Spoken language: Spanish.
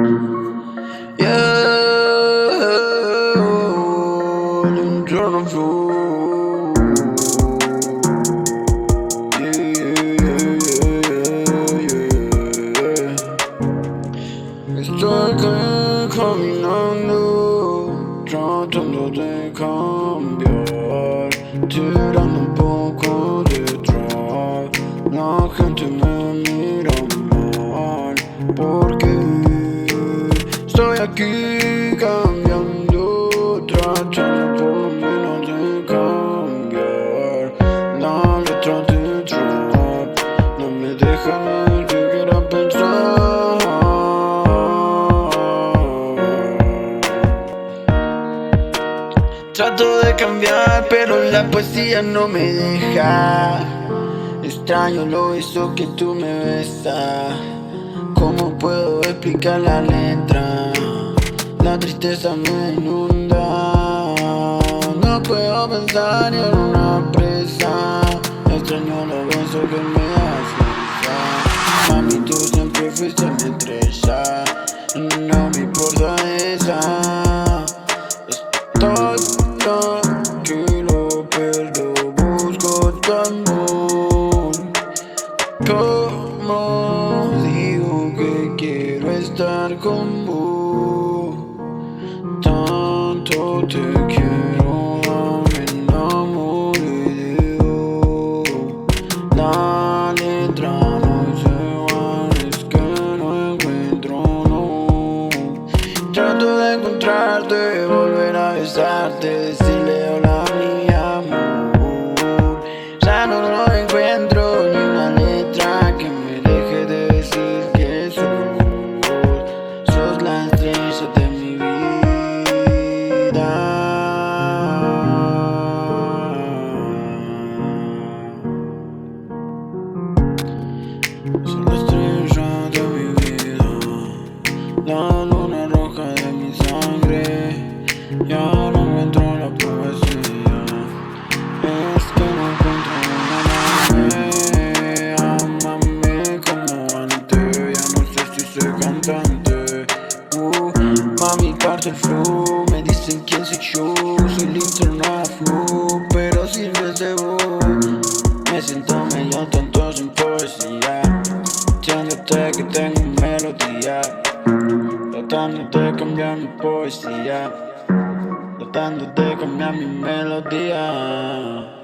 Yeah, un giorno fu. Yeah, yeah, yeah, yeah. Estoy caminando, tratando de cambiar, tirando un poco de trap. La gente me mira mal, porque estoy aquí cambiando, tratando por lo menos de cambiar. La letra de trap no me deja ni siquiera pensar. Trato de cambiar, pero la poesía no me deja. Extraño lo beso que tú me besas. ¿Cómo puedo explicar la letra? La tristeza me inunda. No puedo pensar ni en una presa. Extraño los besos que me das. Mami, tú siempre fuiste mi estrella. No me importa esa. Estoy tranquilo, pero busco tu amor. Como digo que quiero estar con vos. Tanto te quiero, me enamoré de vos. La letra no se va, es que no encuentro, no. Trato de encontrarte, volver a besarte, decirle hola mi amor. Ya no lo encuentro, ni una letra que me deje de decir que sos la estrella de mi vida. Sos la estrella de mi vida, la luna roja de mi sangre. Ya no encuentro la poesía, es que no encuentro una. Amame como antes, ya no sé si soy cantante. Mami, parte el flow, me dicen quién soy yo. Soy linterna flow, pero sirves de voz. Me siento medio tonto sin poesía, diciéndote que tengo melodía, tratando de cambiar mi poesía, tratando de cambiar mi melodía.